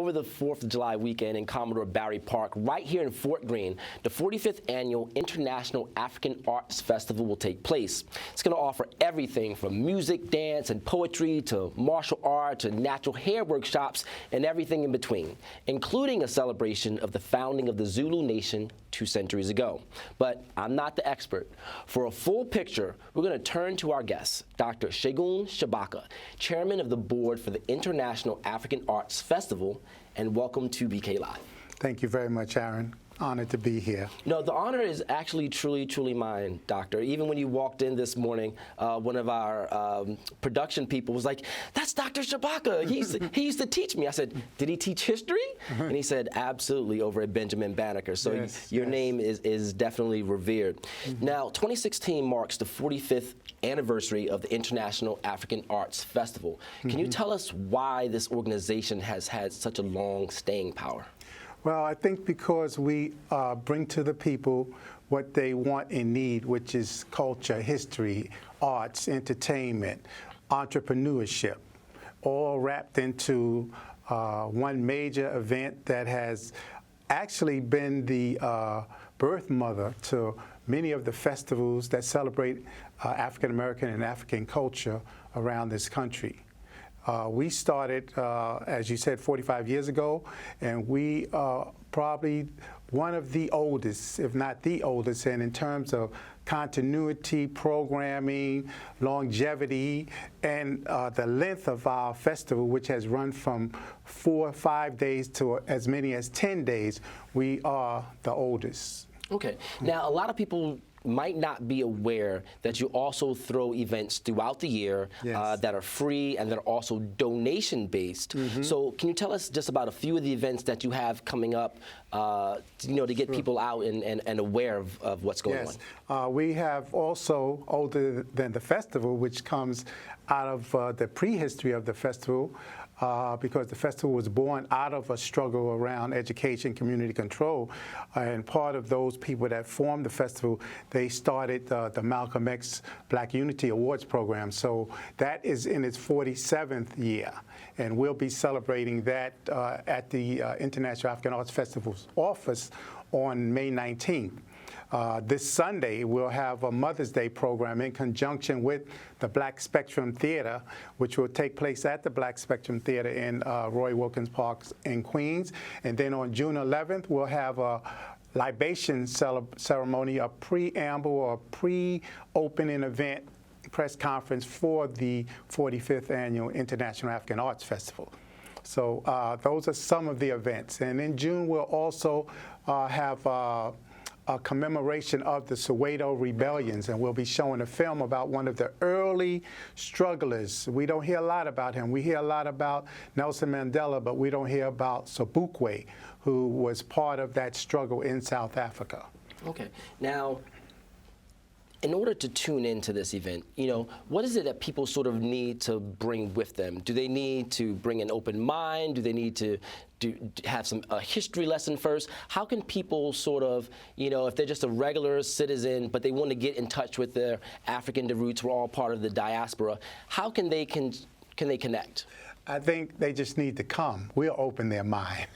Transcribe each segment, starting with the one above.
over the 4th of July weekend in Commodore Barry Park, right here in Fort Greene, the 45th Annual International African Arts Festival will take place. It's going to offer everything from music, dance, and poetry to martial art to natural hair workshops and everything in between, including a celebration of the founding of the Zulu Nation 2 centuries ago. But I'm not the expert. For a full picture, we're going to turn to our guest, Dr. Segun Shabaka, chairman of the board for the International African Arts Festival, and welcome to BK Live. Thank you very much, Aaron. Honored to be here. No, the honor is actually truly mine, Doctor. Even when you walked in this morning, one of our production people was like, "That's Dr. Shabaka. He used to teach me." I said, "Did he teach history?" And he said, "Absolutely, over at Benjamin Banneker." So your name is definitely revered. Now, 2016 marks the 45th anniversary of the International African Arts Festival. Can you tell us why this organization has had such a long staying power? Well, I think because we bring to the people what they want and need, which is culture, history, arts, entertainment, entrepreneurship, all wrapped into one major event that has actually been the birth mother to many of the festivals that celebrate African American and African culture around this country. We started, as you said, 45 years ago, and we are probably one of the oldest, if not the oldest, and in terms of continuity, programming, longevity, and the length of our festival, which has run from 4 or 5 days to as many as 10 days, we are the oldest. Okay. Now, a lot of people might not be aware that you also throw events throughout the year that are free and that are also donation-based. So can you tell us just about a few of the events that you have coming up, to get people out and aware of what's going on? We have also, older than the festival, which comes out of the prehistory of the festival, because the festival was born out of a struggle around education, community control, and part of those people that formed the festival, they started the Malcolm X Black Unity Awards program. So that is in its 47th year, and we'll be celebrating that at the International African Arts Festival's office on May 19th. This Sunday, we'll have a Mother's Day program in conjunction with the Black Spectrum Theater, which will take place at the Black Spectrum Theater in Roy Wilkins Park in Queens. And then on June 11th, we'll have a libation ceremony, a preamble or pre-opening event press conference for the 45th Annual International African Arts Festival. So those are some of the events. And in June, we'll also have a commemoration of the Soweto rebellions, and we'll be showing a film about one of the early strugglers. We don't hear a lot about him. We hear a lot about Nelson Mandela, but we don't hear about Sobukwe, who was part of that struggle in South Africa. Okay. Now, in order to tune into this event, what is it that people sort of need to bring with them? Do they need to bring an open mind? Do they need to have a history lesson first? How can people sort of, if they're just a regular citizen, but they want to get in touch with their African roots, we're all part of the diaspora, how can they connect? I think they just need to come. We'll open their mind.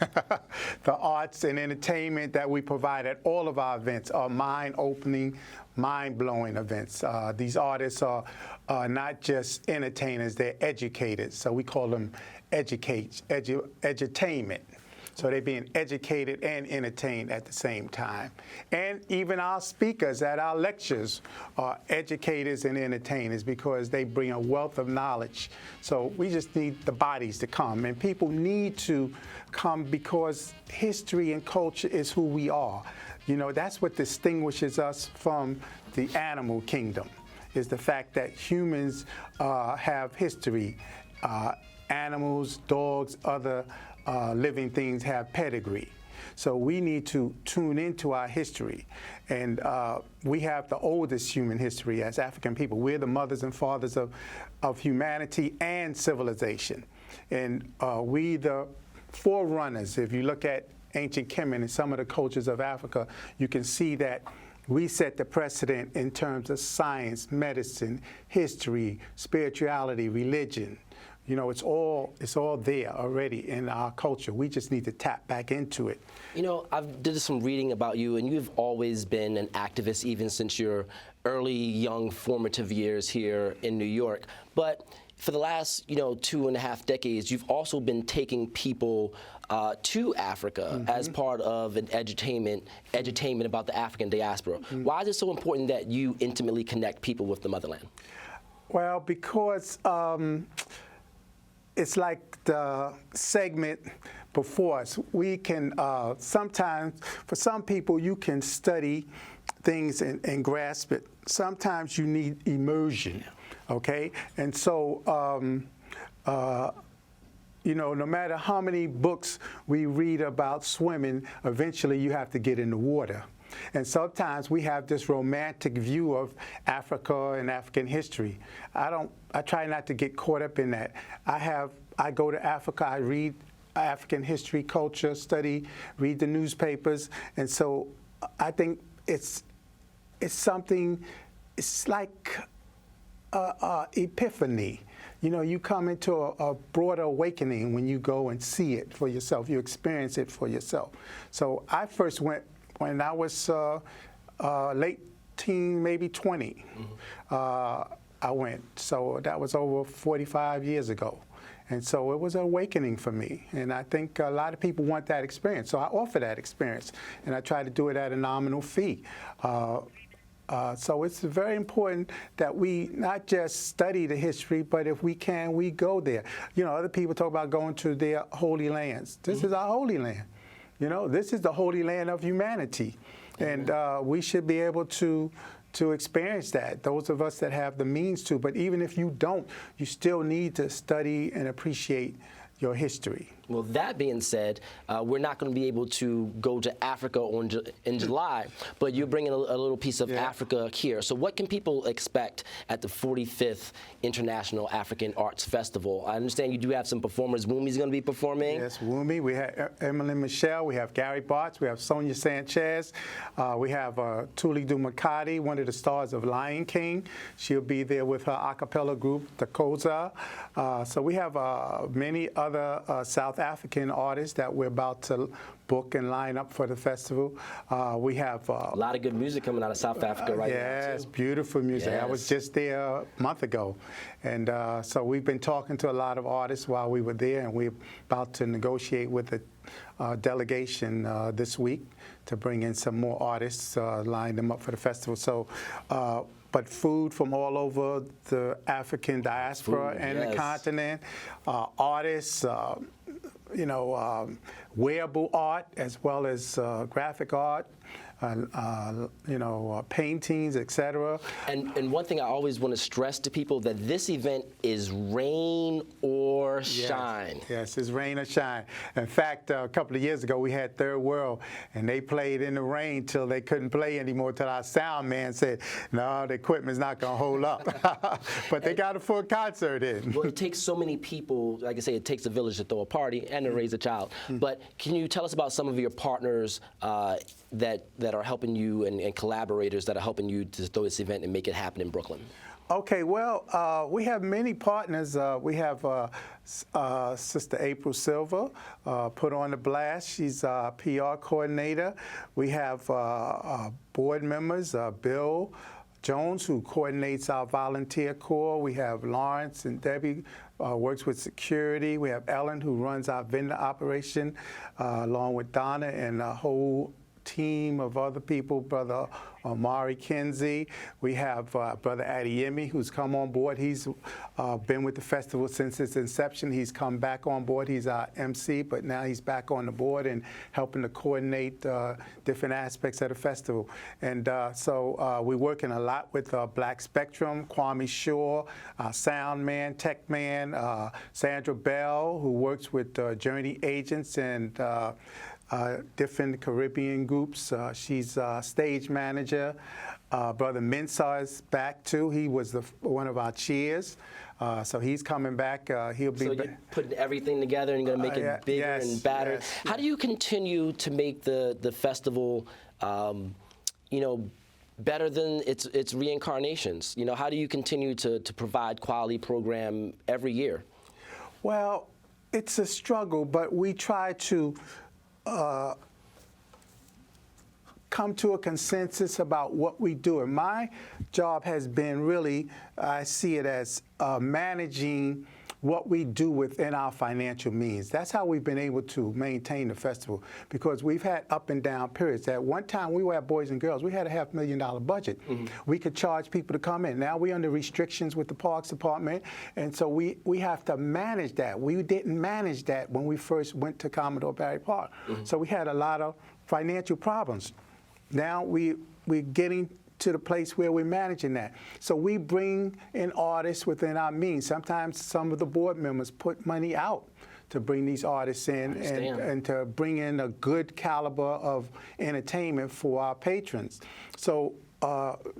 The arts and entertainment that we provide at all of our events are mind-opening, mind-blowing events. These artists are not just entertainers, they're educators. So we call them edutainment. So they're being educated and entertained at the same time. And even our speakers at our lectures are educators and entertainers because they bring a wealth of knowledge. So we just need the bodies to come. And people need to come because history and culture is who we are. That's what distinguishes us from the animal kingdom, is the fact that humans have history. Animals, dogs, other living things have pedigree. So we need to tune into our history. And we have the oldest human history as African people. We're the mothers and fathers of humanity and civilization. And we the forerunners. If you look at ancient Kemet and some of the cultures of Africa, you can see that we set the precedent in terms of science, medicine, history, spirituality, religion. You know, it's all there already in our culture. We just need to tap back into it. You know, I've did some reading about you, and you've always been an activist even since your early, young, formative years here in New York. But for the last, 2.5 decades, you've also been taking people to Africa as part of an edutainment about the African diaspora. Why is it so important that you intimately connect people with the motherland? Well, because it's like the segment before us. We can sometimes, for some people, you can study things and grasp it. Sometimes you need immersion, okay? And so, no matter how many books we read about swimming, eventually you have to get in the water. And sometimes we have this romantic view of Africa and African history. I try not to get caught up in that. I go to Africa, I read African history, culture, study, read the newspapers, and so I think it's something, it's like epiphany. You know, you come into a broader awakening when you go and see it for yourself. You experience it for yourself. So I first went when I was late teen, maybe 20. I went. So that was over 45 years ago. And so it was an awakening for me. And I think a lot of people want that experience. So I offer that experience. And I try to do it at a nominal fee. So it's very important that we not just study the history, but if we can, we go there. You know, other people talk about going to their holy lands. This is our holy land. You know, this is the holy land of humanity. And we should be able to experience that, those of us that have the means to. But even if you don't, you still need to study and appreciate your history. Well, that being said, we're not going to be able to go to Africa in July, but you're bringing a little piece of Africa here. So what can people expect at the 45th International African Arts Festival? I understand you do have some performers. Wumi's going to be performing. Yes, Wumi. We have Emily Michelle. We have Gary Bartz. We have Sonia Sanchez. We have Tuli Dumakati, one of the stars of Lion King. She'll be there with her a cappella group, the Koza. So we have many other South African artists that we're about to book and line up for the festival. We have a lot of good music coming out of South Africa right now. Yes, beautiful music. Yes. I was just there a month ago. And so we've been talking to a lot of artists while we were there, and we're about to negotiate with the delegation this week to bring in some more artists, line them up for the festival. So, but food from all over the African diaspora and the continent, artists, wearable art as well as graphic art, paintings, etc. And one thing I always want to stress to people that this event is rain or shine. Yes, it's rain or shine. In fact, a couple of years ago we had Third World, and they played in the rain till they couldn't play anymore. Till our sound man said, "No, the equipment's not going to hold up." But they got a full concert in. Well, it takes so many people. Like I say, it takes a village to throw a party and to raise a child. But can you tell us about some of your partners that are helping you and collaborators that are helping you to throw this event and make it happen in Brooklyn? Okay, well, we have many partners. We have Sister April Silva, put on the blast. She's a PR coordinator. We have board members, Bill Jones, who coordinates our volunteer corps. We have Lawrence and Debbie, works with security. We have Ellen, who runs our vendor operation, along with Donna and a whole team of other people, Brother Omari Kinsey. We have Brother Adeyemi, who's come on board. He's been with the festival since its inception. He's come back on board. He's our MC, but now he's back on the board and helping to coordinate different aspects of the festival. And so we're working a lot with Black Spectrum, Kwame Shaw, sound man, tech man, Sandra Bell, who works with Journey Agents and different Caribbean groups. She's stage manager. Brother Mensah is back too. He was one of our cheers. So he's coming back. He'll be. So you're putting everything together and you're going to make it bigger and badder. Yes. How do you continue to make the festival, better than its reincarnations? How do you continue to provide quality program every year? Well, it's a struggle, but we try to come to a consensus about what we do. And my job has been really, I see it as managing what we do within our financial means. That's how we've been able to maintain the festival, because we've had up and down periods. At one time, we were at Boys and Girls. We had a $500,000 budget. We could charge people to come in. Now we're under restrictions with the Parks Department, and so we have to manage that. We didn't manage that when we first went to Commodore Barry Park. So we had a lot of financial problems. Now we're getting to the place where we're managing that. So we bring in artists within our means. Sometimes some of the board members put money out to bring these artists in and to bring in a good caliber of entertainment for our patrons. So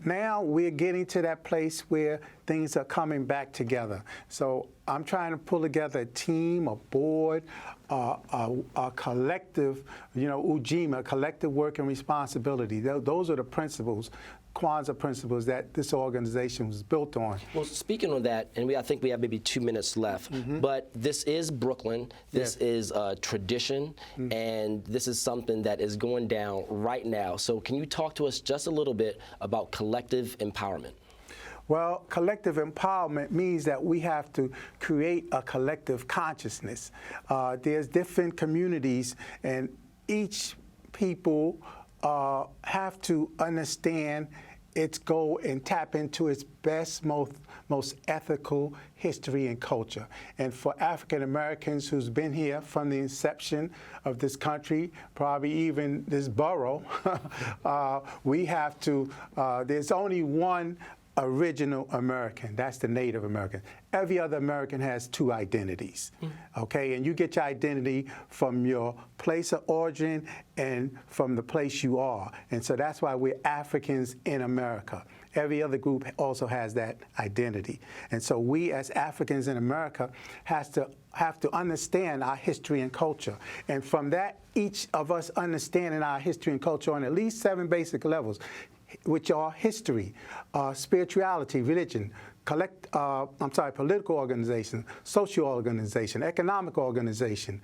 now we're getting to that place where things are coming back together. So I'm trying to pull together a team, a board, a collective, Ujima, collective work and responsibility. Those are the principles, Kwanzaa principles, that this organization was built on. Well, speaking of that, and I think we have maybe 2 minutes left, but this is Brooklyn, this is a tradition, and this is something that is going down right now. So can you talk to us just a little bit about collective empowerment? Well, collective empowerment means that we have to create a collective consciousness. There's different communities, and each people have to understand its goal and tap into its best, most ethical history and culture. And for African Americans who's been here from the inception of this country, probably even this borough, we have to, there's only one original American, that's the Native American. Every other American has two identities, okay? And you get your identity from your place of origin and from the place you are. And so that's why we're Africans in America. Every other group also has that identity. And so we as Africans in America have to understand our history and culture. And from that, each of us understanding our history and culture on at least 7 basic levels, which are history, spirituality, religion, political organization, social organization, economic organization,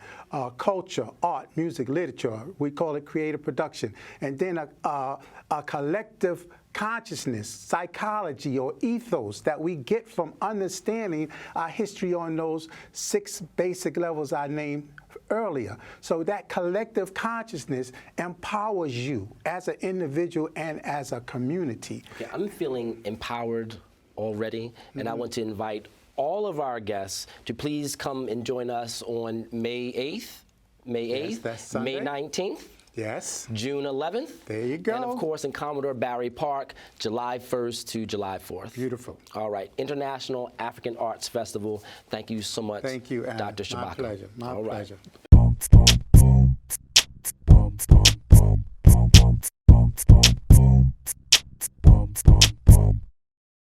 culture, art, music, literature. We call it creative production. And then a collective consciousness, psychology, or ethos that we get from understanding our history on those 6 basic levels I named earlier. So that collective consciousness empowers you as an individual and as a community. Okay, I'm feeling empowered already, and I want to invite all of our guests to please come and join us on May 8th, Yes, that's Sunday. May 19th. Yes. June 11th. There you go. And of course in Commodore Barry Park, July 1st to July 4th. Beautiful. All right. International African Arts Festival. Thank you so much. Thank you, Anna. Dr. Shabaka. My pleasure. My pleasure.